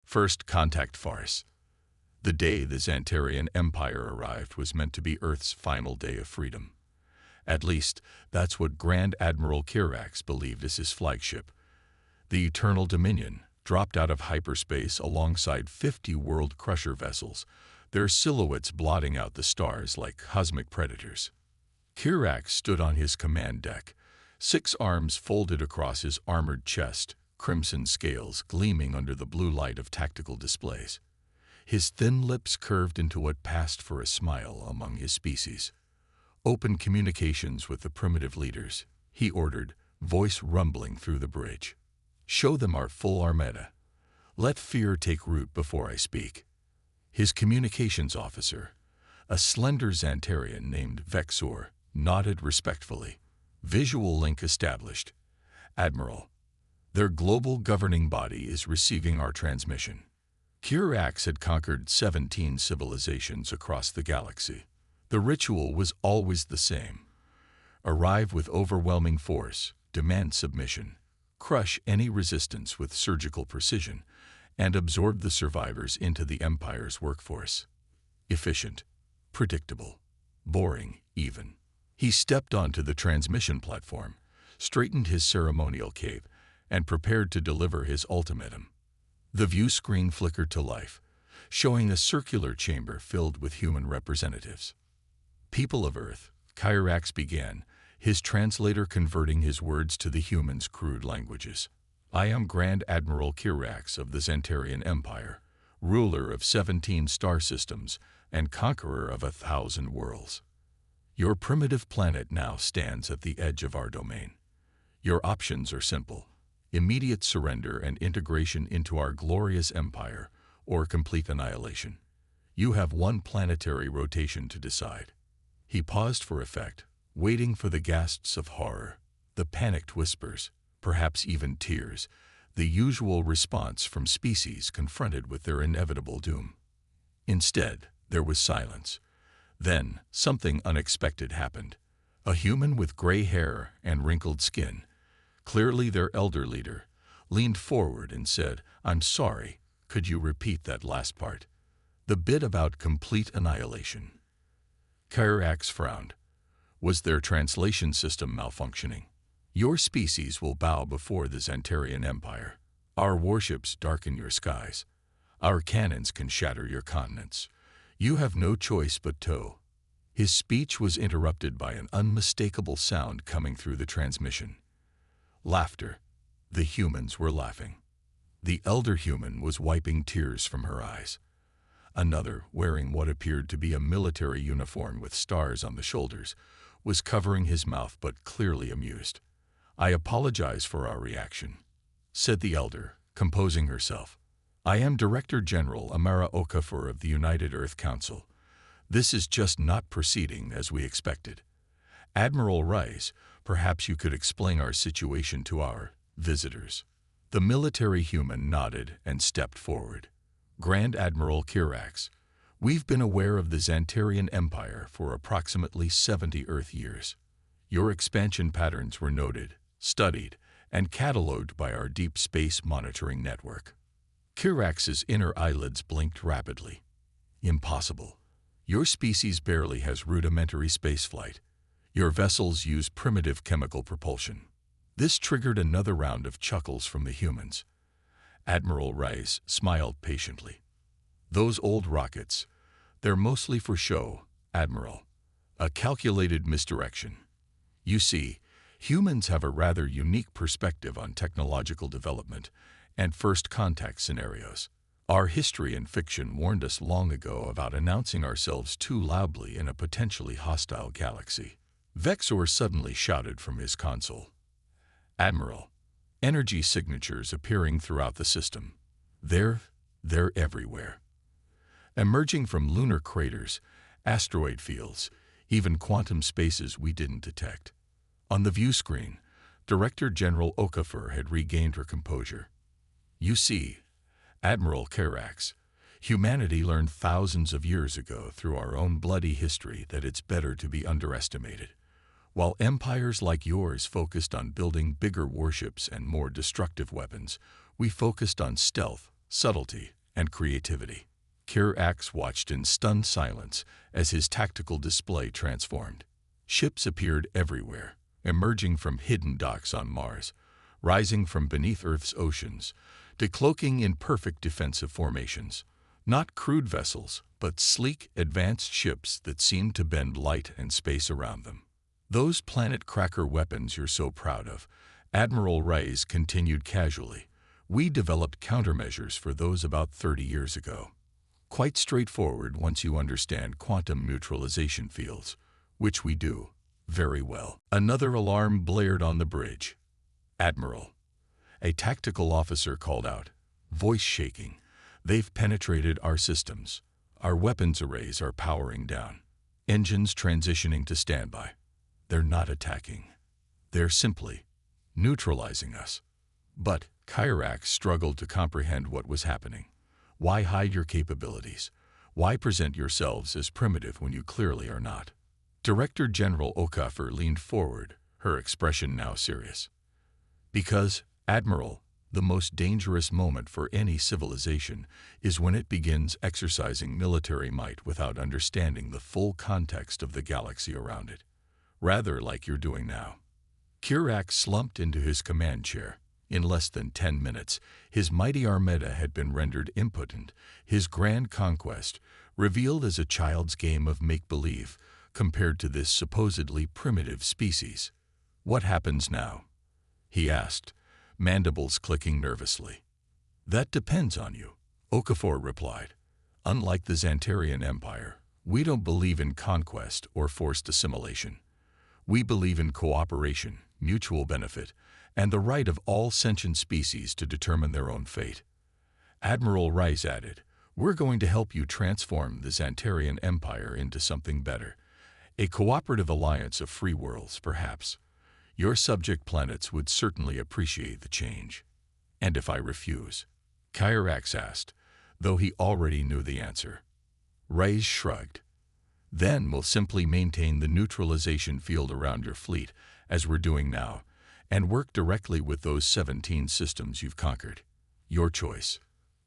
First contact farce. The day the Xantarian Empire arrived was meant to be Earth's final day of freedom. At least, that's what Grand Admiral Kirax believed as his flagship. The Eternal Dominion dropped out of hyperspace alongside 50 world crusher vessels, their silhouettes blotting out the stars like cosmic predators. Kirax stood on his command deck, 6 arms folded across his armored chest, crimson scales gleaming under the blue light of tactical displays. His thin lips curved into what passed for a smile among his species. Open communications with the primitive leaders, he ordered, voice rumbling through the bridge. Show them our full armada. Let fear take root before I speak. His communications officer, a slender Xantarian named Vexor, nodded respectfully. Visual link established. Admiral, their global governing body is receiving our transmission. Kirax had conquered 17 civilizations across the galaxy. The ritual was always the same. Arrive with overwhelming force, demand submission, crush any resistance with surgical precision, and absorb the survivors into the Empire's workforce. Efficient, predictable, boring even. He stepped onto the transmission platform, straightened his ceremonial cape, and prepared to deliver his ultimatum. The view screen flickered to life, showing a circular chamber filled with human representatives. People of Earth, Kirax began, his translator converting his words to the humans' crude languages. I am Grand Admiral Kirax of the Xantarian Empire, ruler of 17 star systems and conqueror of 1,000 worlds. Your primitive planet now stands at the edge of our domain. Your options are simple: immediate surrender and integration into our glorious empire, or complete annihilation. You have one planetary rotation to decide. He paused for effect, waiting for the gasps of horror, the panicked whispers, perhaps even tears, the usual response from species confronted with their inevitable doom. Instead, there was silence. Then, something unexpected happened. A human with gray hair and wrinkled skin, clearly their elder leader, leaned forward and said, "I'm sorry, could you repeat that last part? The bit about complete annihilation." Kirax frowned. Was their translation system malfunctioning? Your species will bow before the Xantarian Empire. Our warships darken your skies. Our cannons can shatter your continents. You have no choice but to. His speech was interrupted by an unmistakable sound coming through the transmission. Laughter. The humans were laughing. The elder human was wiping tears from her eyes. Another, wearing what appeared to be a military uniform with stars on the shoulders, was covering his mouth but clearly amused. I apologize for our reaction, said the elder, composing herself. I am Director General Amara Okafor of the United Earth Council. This is just not proceeding as we expected. Admiral Rice, perhaps you could explain our situation to our visitors. The military human nodded and stepped forward. Grand Admiral Kirax, we've been aware of the Xantarian Empire for approximately 70 Earth years. Your expansion patterns were noted, studied, and catalogued by our deep space monitoring network. Kirax's inner eyelids blinked rapidly. Impossible. Your species barely has rudimentary spaceflight. Your vessels use primitive chemical propulsion. This triggered another round of chuckles from the humans. Admiral Rice smiled patiently. Those old rockets, they're mostly for show, Admiral. A calculated misdirection. You see, humans have a rather unique perspective on technological development and first contact scenarios. Our history and fiction warned us long ago about announcing ourselves too loudly in a potentially hostile galaxy. Vexor suddenly shouted from his console. Admiral, energy signatures appearing throughout the system. They're everywhere. Emerging from lunar craters, asteroid fields, even quantum spaces we didn't detect. On the view screen, Director General Okafor had regained her composure. You see, Admiral Kirax, humanity learned thousands of years ago through our own bloody history that it's better to be underestimated. While empires like yours focused on building bigger warships and more destructive weapons, we focused on stealth, subtlety, and creativity. Kirax watched in stunned silence as his tactical display transformed. Ships appeared everywhere, emerging from hidden docks on Mars, rising from beneath Earth's oceans, decloaking in perfect defensive formations. Not crude vessels, but sleek, advanced ships that seemed to bend light and space around them. Those planet-cracker weapons you're so proud of, Admiral Reyes continued casually. We developed countermeasures for those about 30 years ago. Quite straightforward once you understand quantum neutralization fields, which we do very well. Another alarm blared on the bridge. Admiral, a tactical officer called out, voice shaking. They've penetrated our systems. Our weapons arrays are powering down. Engines transitioning to standby. They're not attacking. They're simply neutralizing us. But Kirax struggled to comprehend what was happening. Why hide your capabilities? Why present yourselves as primitive when you clearly are not? Director General Okafor leaned forward, her expression now serious. Because, Admiral, the most dangerous moment for any civilization is when it begins exercising military might without understanding the full context of the galaxy around it. Rather like you're doing now. Kirax slumped into his command chair. In less than 10 minutes, his mighty armada had been rendered impotent, his grand conquest revealed as a child's game of make-believe compared to this supposedly primitive species. What happens now? He asked, mandibles clicking nervously. That depends on you, Okafor replied. Unlike the Xantarian Empire, we don't believe in conquest or forced assimilation. We believe in cooperation, mutual benefit, and the right of all sentient species to determine their own fate. Admiral Rice added, we're going to help you transform the Xantarian Empire into something better. A cooperative alliance of free worlds, perhaps. Your subject planets would certainly appreciate the change. And if I refuse? Kirax asked, though he already knew the answer. Rice shrugged. Then we'll simply maintain the neutralization field around your fleet, as we're doing now, and work directly with those 17 systems you've conquered. Your choice.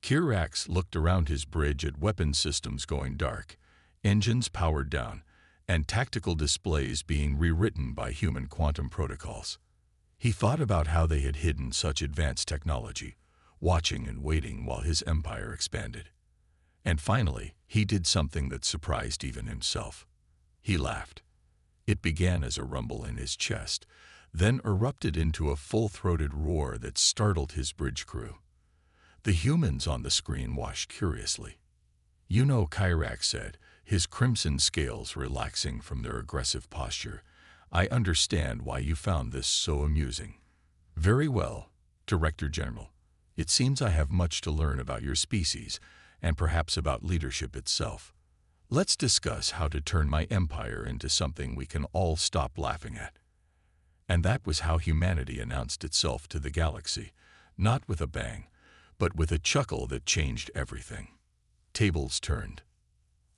Kirax looked around his bridge at weapon systems going dark, engines powered down, and tactical displays being rewritten by human quantum protocols. He thought about how they had hidden such advanced technology, watching and waiting while his empire expanded. And finally, he did something that surprised even himself. He laughed. It began as a rumble in his chest, then erupted into a full-throated roar that startled his bridge crew. The humans on the screen watched curiously. You know, Kirax said, his crimson scales relaxing from their aggressive posture, I understand why you found this so amusing. Very well, Director General. It seems I have much to learn about your species, and perhaps about leadership itself. Let's discuss how to turn my empire into something we can all stop laughing at. And that was how humanity announced itself to the galaxy, not with a bang, but with a chuckle that changed everything. Tables turned.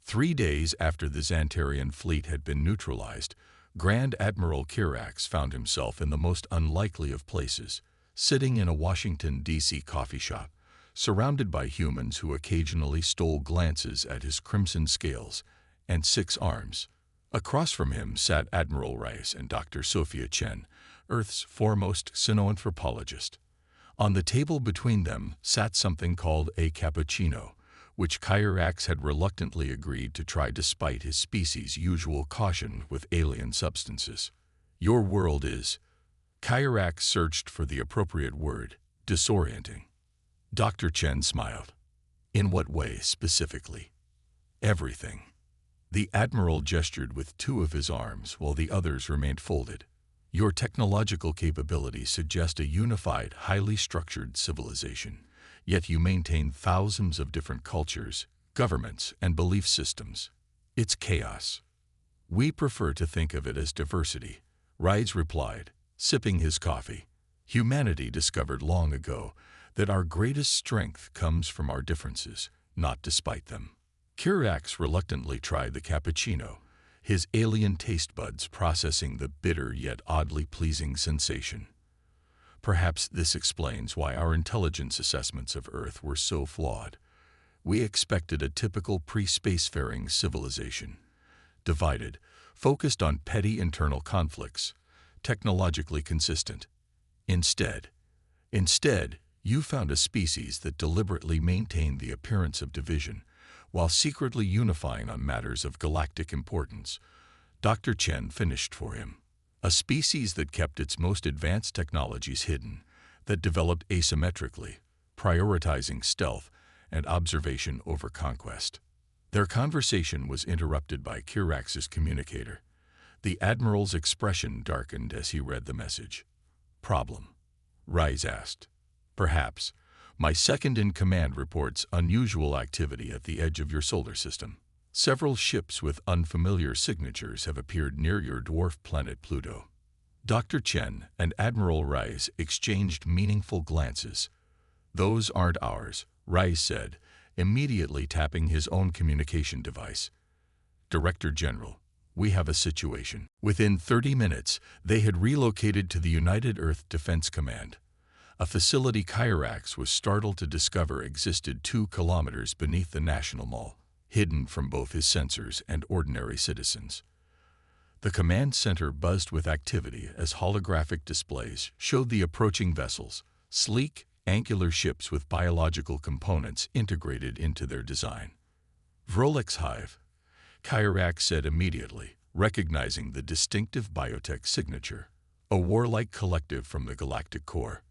3 days after the Xantarian fleet had been neutralized, Grand Admiral Kirax found himself in the most unlikely of places, sitting in a Washington, D.C. coffee shop, surrounded by humans who occasionally stole glances at his crimson scales and 6 arms. Across from him sat Admiral Rice and Dr. Sophia Chen, Earth's foremost xenoanthropologist. On the table between them sat something called a cappuccino, which Kirax had reluctantly agreed to try despite his species' usual caution with alien substances. Your world is... Kirax searched for the appropriate word, disorienting. Dr. Chen smiled. In what way, specifically? Everything. The Admiral gestured with 2 of his arms while the others remained folded. Your technological capabilities suggest a unified, highly structured civilization, yet you maintain thousands of different cultures, governments, and belief systems. It's chaos. We prefer to think of it as diversity, Rides replied, sipping his coffee. Humanity discovered long ago that our greatest strength comes from our differences, not despite them. Kirax reluctantly tried the cappuccino, his alien taste buds processing the bitter yet oddly pleasing sensation. Perhaps this explains why our intelligence assessments of Earth were so flawed. We expected a typical pre-spacefaring civilization, divided, focused on petty internal conflicts, technologically consistent. Instead, you found a species that deliberately maintained the appearance of division, while secretly unifying on matters of galactic importance. Dr. Chen finished for him. A species that kept its most advanced technologies hidden, that developed asymmetrically, prioritizing stealth and observation over conquest. Their conversation was interrupted by Kirax's communicator. The Admiral's expression darkened as he read the message. "Problem?" Rise asked. "Perhaps. My second-in-command reports unusual activity at the edge of your solar system. Several ships with unfamiliar signatures have appeared near your dwarf planet Pluto." Dr. Chen and Admiral Rise exchanged meaningful glances. "Those aren't ours," Rise said, immediately tapping his own communication device. "Director General, we have a situation." Within 30 minutes, they had relocated to the United Earth Defense Command, a facility Kirax was startled to discover existed 2 kilometers beneath the National Mall, hidden from both his sensors and ordinary citizens. The command center buzzed with activity as holographic displays showed the approaching vessels, sleek, angular ships with biological components integrated into their design. "Rolex Hive," Kirax said immediately, recognizing the distinctive biotech signature, "a warlike collective from the Galactic Core.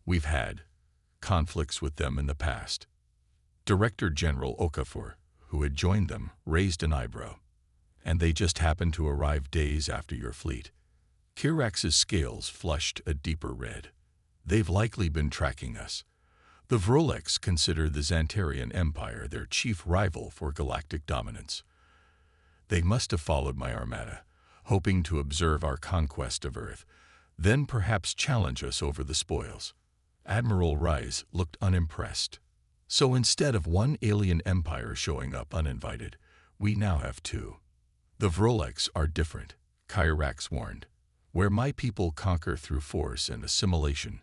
We've had conflicts with them in the past." Director General Okafor, who had joined them, raised an eyebrow. "And they just happened to arrive days after your fleet." Kirax's scales flushed a deeper red. "They've likely been tracking us." The Rolex consider the Xantarian Empire their chief rival for galactic dominance. "They must have followed my armada, hoping to observe our conquest of Earth, then perhaps challenge us over the spoils." Admiral Rise looked unimpressed. "So instead of one alien empire showing up uninvited, we now have 2. The Rolex are different," Kirax warned. "Where my people conquer through force and assimilation,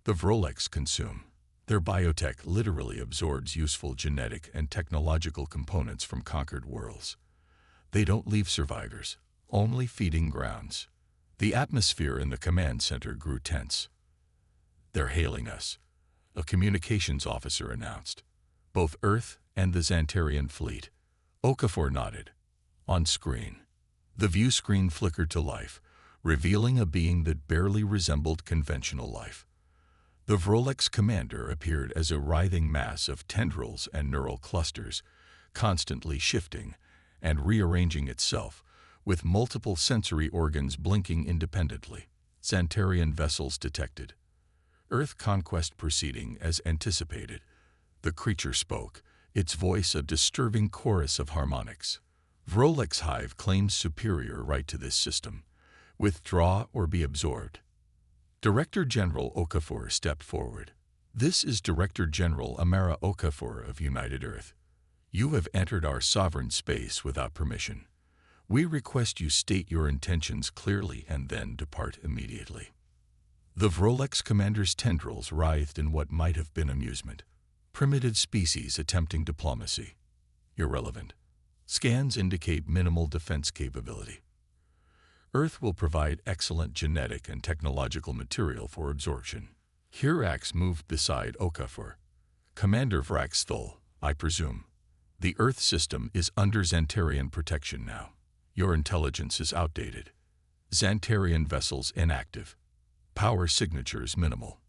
the Rolex consume. Their biotech literally absorbs useful genetic and technological components from conquered worlds. They don't leave survivors, only feeding grounds." The atmosphere in the command center grew tense. "They're hailing us," a communications officer announced. "Both Earth and the Xantarian fleet." Okafor nodded. On screen, the view screen flickered to life, revealing a being that barely resembled conventional life. The Rolex commander appeared as a writhing mass of tendrils and neural clusters, constantly shifting and rearranging itself, with multiple sensory organs blinking independently. Xantarian vessels detected. Earth conquest proceeding as anticipated. The creature spoke, its voice a disturbing chorus of harmonics. Rolex Hive claims superior right to this system. Withdraw or be absorbed. Director General Okafor stepped forward. "This is Director General Amara Okafor of United Earth. You have entered our sovereign space without permission. We request you state your intentions clearly and then depart immediately." The Rolex commander's tendrils writhed in what might have been amusement. Primitive species attempting diplomacy. Irrelevant. Scans indicate minimal defense capability. Earth will provide excellent genetic and technological material for absorption. Kirax moved beside Okafor. "Commander Vraxthul, I presume. The Earth system is under Xantarian protection now. Your intelligence is outdated. Xantarian vessels inactive. Power signatures minimal.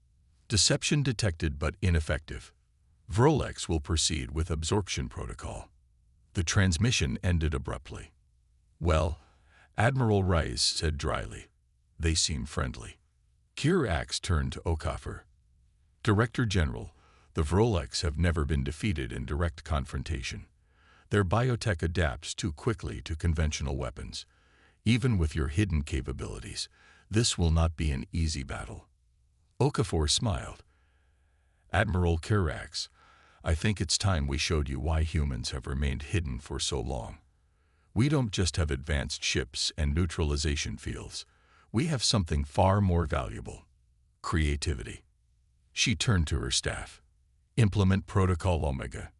Deception detected but ineffective. Rolex will proceed with absorption protocol." The transmission ended abruptly. "Well," Admiral Rice said dryly, "they seem friendly." Kirax turned to Okafor. "Director General, the Rolex have never been defeated in direct confrontation. Their biotech adapts too quickly to conventional weapons. Even with your hidden capabilities, this will not be an easy battle." Okafor smiled. "Admiral Kirax, I think it's time we showed you why humans have remained hidden for so long. We don't just have advanced ships and neutralization fields. We have something far more valuable: creativity." She turned to her staff. "Implement Protocol Omega.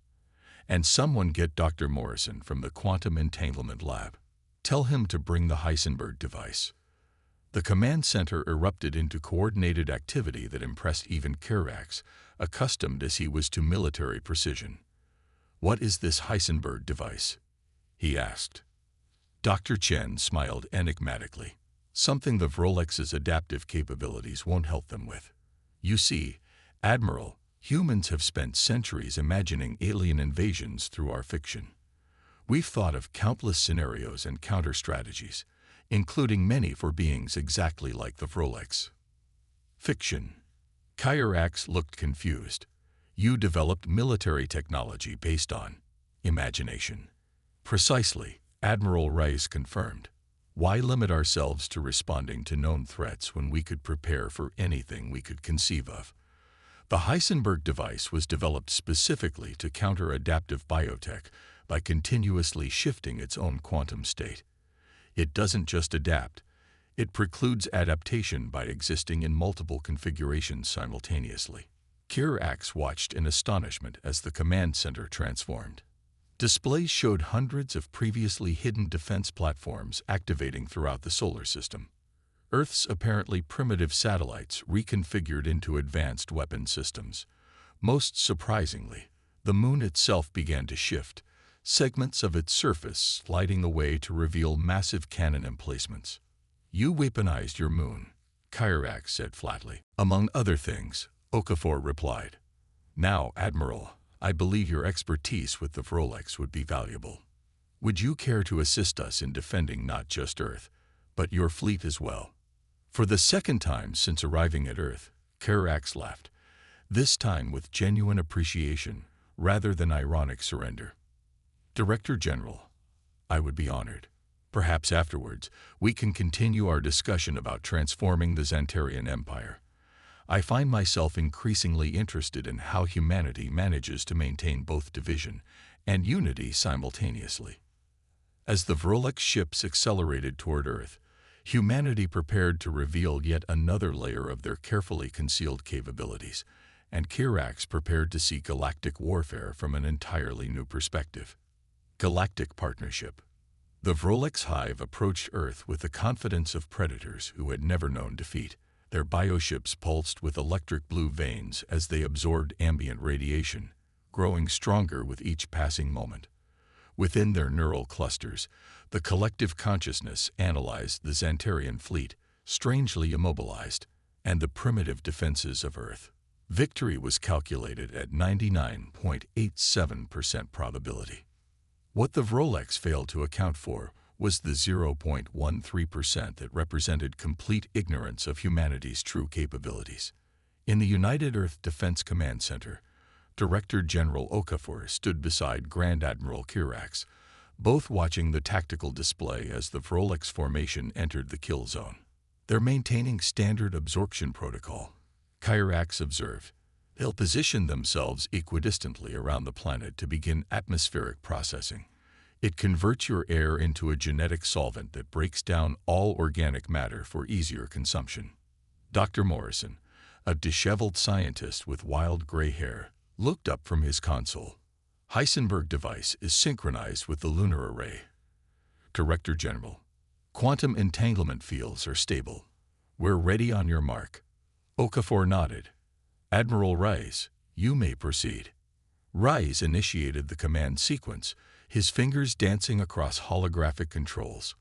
And someone get Dr. Morrison from the Quantum Entanglement Lab. Tell him to bring the Heisenberg device. The command center erupted into coordinated activity that impressed even Kirax, accustomed as he was to military precision. "What is this Heisenberg device?" he asked. Dr. Chen smiled enigmatically. "Something the Rolex's adaptive capabilities won't help them with. You see, Admiral, humans have spent centuries imagining alien invasions through our fiction. We've thought of countless scenarios and counter-strategies, including many for beings exactly like the Rolex." Fiction. Kirax looked confused. "You developed military technology based on imagination." "Precisely," Admiral Rice confirmed. "Why limit ourselves to responding to known threats when we could prepare for anything we could conceive of?" The Heisenberg device was developed specifically to counter adaptive biotech by continuously shifting its own quantum state. It doesn't just adapt, it precludes adaptation by existing in multiple configurations simultaneously. Kirax watched in astonishment as the command center transformed. Displays showed hundreds of previously hidden defense platforms activating throughout the solar system. Earth's apparently primitive satellites reconfigured into advanced weapon systems. Most surprisingly, the moon itself began to shift, segments of its surface sliding away to reveal massive cannon emplacements. "You weaponized your moon," Kirax said flatly. "Among other things," Okafor replied. "Now, Admiral, I believe your expertise with the Rolex would be valuable. Would you care to assist us in defending not just Earth, but your fleet as well?" For the second time since arriving at Earth, Kirax laughed, this time with genuine appreciation rather than ironic surrender. "Director General, I would be honored. Perhaps afterwards, we can continue our discussion about transforming the Xantarian Empire. I find myself increasingly interested in how humanity manages to maintain both division and unity simultaneously." As the Rolex ships accelerated toward Earth, humanity prepared to reveal yet another layer of their carefully concealed capabilities, and Kirax prepared to see galactic warfare from an entirely new perspective. Galactic Partnership. The Rolex Hive approached Earth with the confidence of predators who had never known defeat. Their bioships pulsed with electric blue veins as they absorbed ambient radiation, growing stronger with each passing moment. Within their neural clusters, the collective consciousness analyzed the Xantarian fleet, strangely immobilized, and the primitive defenses of Earth. Victory was calculated at 99.87% probability. What the Rolex failed to account for was the 0.13% that represented complete ignorance of humanity's true capabilities. In the United Earth Defense Command Center, Director General Okafor stood beside Grand Admiral Kirax, both watching the tactical display as the Rolex formation entered the kill zone. "They're maintaining standard absorption protocol," Kirax observed. "They'll position themselves equidistantly around the planet to begin atmospheric processing. It converts your air into a genetic solvent that breaks down all organic matter for easier consumption." Dr. Morrison, a disheveled scientist with wild gray hair, looked up from his console. "Heisenberg device is synchronized with the lunar array. Director General, quantum entanglement fields are stable. We're ready on your mark." Okafor nodded. "Admiral Rice, you may proceed." Rice initiated the command sequence, his fingers dancing across holographic controls,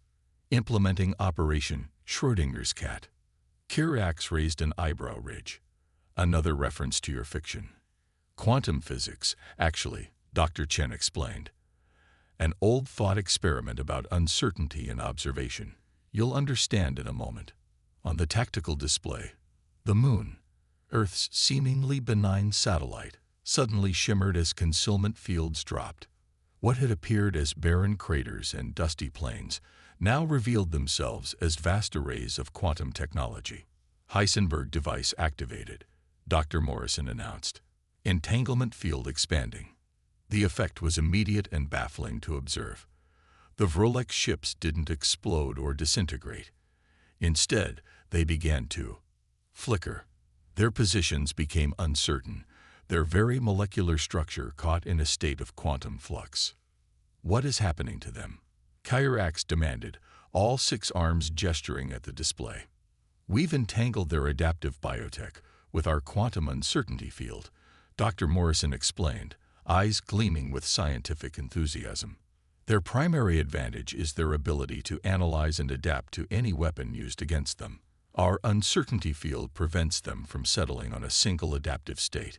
implementing Operation Schrödinger's cat. Kirax raised an eyebrow ridge. "Another reference to your fiction." "Quantum physics, actually," Dr. Chen explained. "An old thought experiment about uncertainty in observation. You'll understand in a moment." On the tactical display, the moon, Earth's seemingly benign satellite, suddenly shimmered as concealment fields dropped. What had appeared as barren craters and dusty plains now revealed themselves as vast arrays of quantum technology. "Heisenberg device activated," Dr. Morrison announced. "Entanglement field expanding." The effect was immediate and baffling to observe. The Rolex ships didn't explode or disintegrate. Instead, they began to flicker. Their positions became uncertain, their very molecular structure caught in a state of quantum flux. What is happening to them? Kyrax demanded, all 6 arms gesturing at the display. We've entangled their adaptive biotech with our quantum uncertainty field, Dr. Morrison explained, eyes gleaming with scientific enthusiasm. Their primary advantage is their ability to analyze and adapt to any weapon used against them. Our uncertainty field prevents them from settling on a single adaptive state.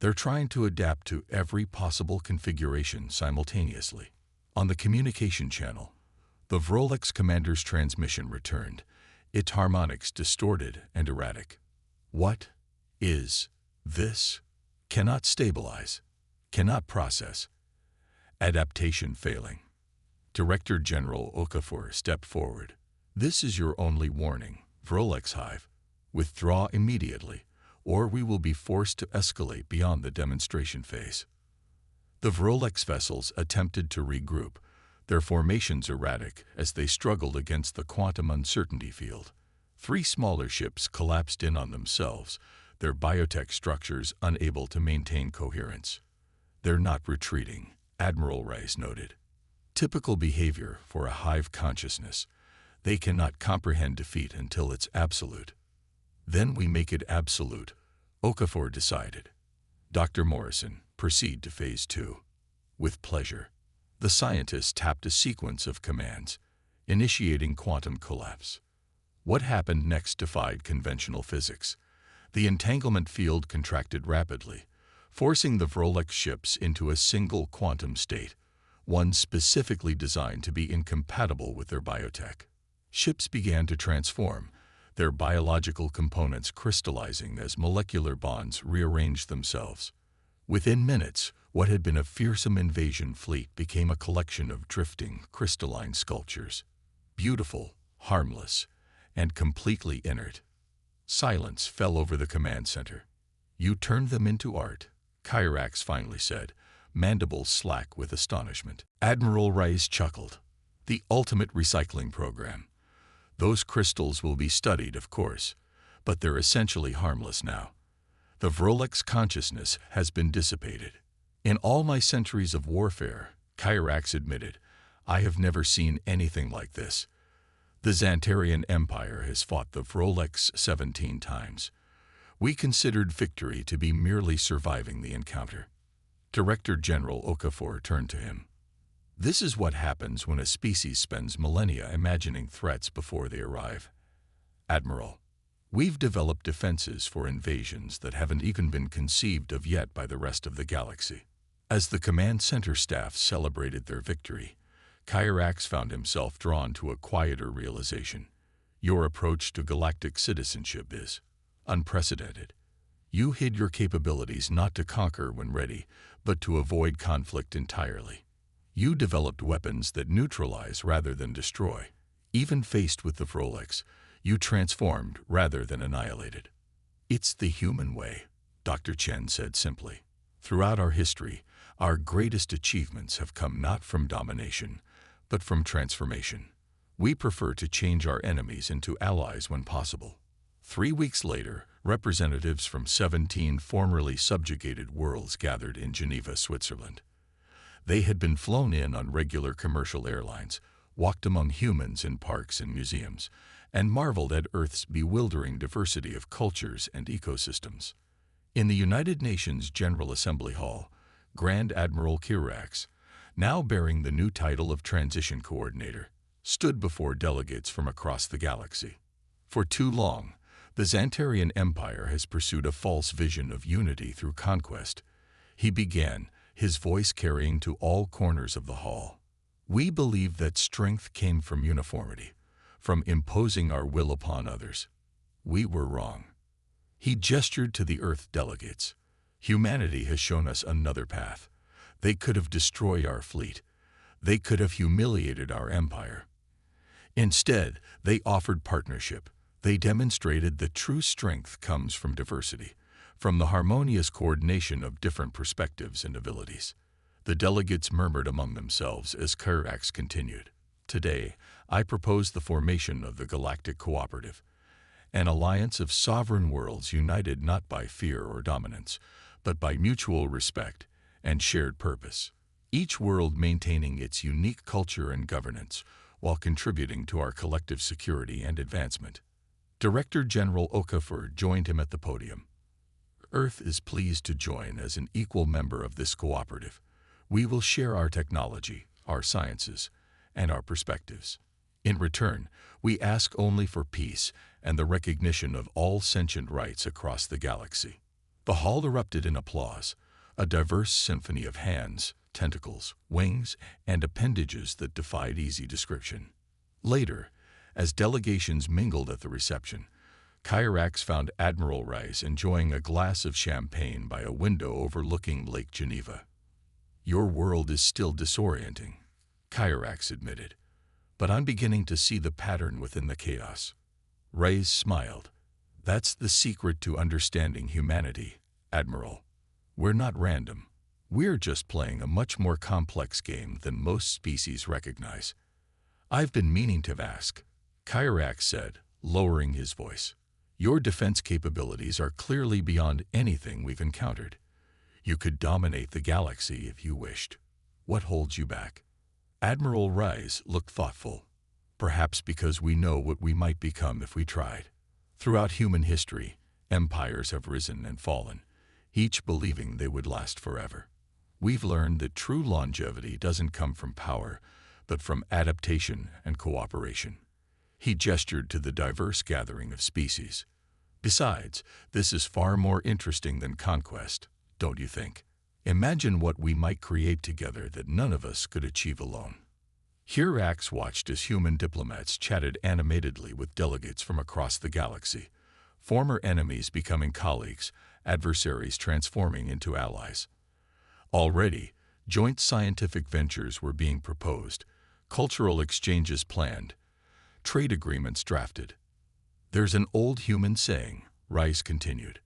They're trying to adapt to every possible configuration simultaneously. On the communication channel, the Rolex commander's transmission returned, its harmonics distorted and erratic. What is this? Cannot stabilize. Cannot process. Adaptation failing. Director General Okafor stepped forward. This is your only warning, Rolex Hive. Withdraw immediately, or we will be forced to escalate beyond the demonstration phase. The Rolex vessels attempted to regroup, their formations erratic as they struggled against the quantum uncertainty field. 3 smaller ships collapsed in on themselves, their biotech structures unable to maintain coherence. They're not retreating, Admiral Rice noted. Typical behavior for a hive consciousness. They cannot comprehend defeat until it's absolute. Then we make it absolute, Okafor decided. Dr. Morrison, proceed to Phase 2. With pleasure. The scientists tapped a sequence of commands, initiating quantum collapse. What happened next defied conventional physics. The entanglement field contracted rapidly, forcing the Rolex ships into a single quantum state, one specifically designed to be incompatible with their biotech. Ships began to transform, their biological components crystallizing as molecular bonds rearranged themselves. Within minutes, what had been a fearsome invasion fleet became a collection of drifting, crystalline sculptures. Beautiful, harmless, and completely inert. Silence fell over the command center. You turned them into art, Kyrax finally said, mandibles slack with astonishment. Admiral Rice chuckled. The ultimate recycling program. Those crystals will be studied, of course, but they're essentially harmless now. The Rolex consciousness has been dissipated. In all my centuries of warfare, Kyrax admitted, I have never seen anything like this. The Xantarian Empire has fought the Rolex 17 times. We considered victory to be merely surviving the encounter. Director General Okafor turned to him. This is what happens when a species spends millennia imagining threats before they arrive. Admiral, we've developed defenses for invasions that haven't even been conceived of yet by the rest of the galaxy. As the command center staff celebrated their victory, Kyrax found himself drawn to a quieter realization. Your approach to galactic citizenship is unprecedented. You hid your capabilities not to conquer when ready, but to avoid conflict entirely. You developed weapons that neutralize rather than destroy. Even faced with the Rolex, you transformed rather than annihilated. It's the human way, Dr. Chen said simply. Throughout our history, our greatest achievements have come not from domination, but from transformation. We prefer to change our enemies into allies when possible. 3 weeks later, representatives from 17 formerly subjugated worlds gathered in Geneva, Switzerland. They had been flown in on regular commercial airlines, walked among humans in parks and museums, and marveled at Earth's bewildering diversity of cultures and ecosystems. In the United Nations General Assembly Hall, Grand Admiral Kyrax, now bearing the new title of Transition Coordinator, stood before delegates from across the galaxy. For too long, the Xantarian Empire has pursued a false vision of unity through conquest. He began, his voice carrying to all corners of the hall. We believe that strength came from uniformity, from imposing our will upon others. We were wrong. He gestured to the Earth delegates. Humanity has shown us another path. They could have destroyed our fleet. They could have humiliated our empire. Instead, they offered partnership. They demonstrated that true strength comes from diversity, from the harmonious coordination of different perspectives and abilities. The delegates murmured among themselves as Kyrax continued. Today, I propose the formation of the Galactic Cooperative, an alliance of sovereign worlds united not by fear or dominance, but by mutual respect and shared purpose, each world maintaining its unique culture and governance while contributing to our collective security and advancement. Director General Okafor joined him at the podium. Earth is pleased to join as an equal member of this cooperative. We will share our technology, our sciences, and our perspectives. In return, we ask only for peace and the recognition of all sentient rights across the galaxy. The hall erupted in applause, a diverse symphony of hands, tentacles, wings, and appendages that defied easy description. Later, as delegations mingled at the reception, Kyrax found Admiral Rice enjoying a glass of champagne by a window overlooking Lake Geneva. "Your world is still disorienting," Kyrax admitted, "but I'm beginning to see the pattern within the chaos." Rice smiled. "That's the secret to understanding humanity, Admiral. We're not random. We're just playing a much more complex game than most species recognize." "I've been meaning to ask," Kyrax said, lowering his voice. "Your defense capabilities are clearly beyond anything we've encountered. You could dominate the galaxy if you wished. What holds you back?" Admiral Rice looked thoughtful. "Perhaps because we know what we might become if we tried. Throughout human history, empires have risen and fallen, each believing they would last forever. We've learned that true longevity doesn't come from power, but from adaptation and cooperation." He gestured to the diverse gathering of species. "Besides, this is far more interesting than conquest, don't you think? Imagine what we might create together that none of us could achieve alone." Kyrax watched as human diplomats chatted animatedly with delegates from across the galaxy, former enemies becoming colleagues, adversaries transforming into allies. Already, joint scientific ventures were being proposed, cultural exchanges planned, trade agreements drafted. "There's an old human saying," Rice continued,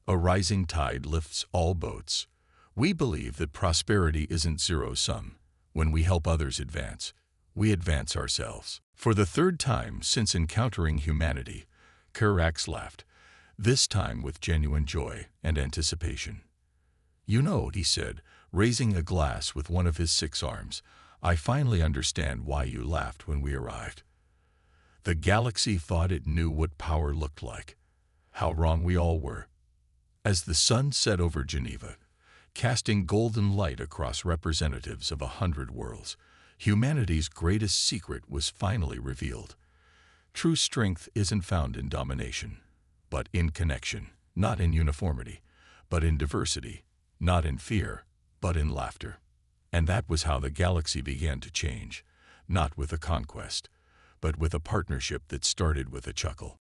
"a rising tide lifts all boats. We believe that prosperity isn't zero-sum. When we help others advance, we advance ourselves." For the third time since encountering humanity, Kyrax laughed, this time with genuine joy and anticipation. "You know," he said, raising a glass with one of his 6 arms, "I finally understand why you laughed when we arrived. The galaxy thought it knew what power looked like. How wrong we all were." As the sun set over Geneva, casting golden light across representatives of 100 worlds, humanity's greatest secret was finally revealed. True strength isn't found in domination, but in connection, not in uniformity, but in diversity, not in fear, but in laughter. And that was how the galaxy began to change, not with a conquest, but with a partnership that started with a chuckle.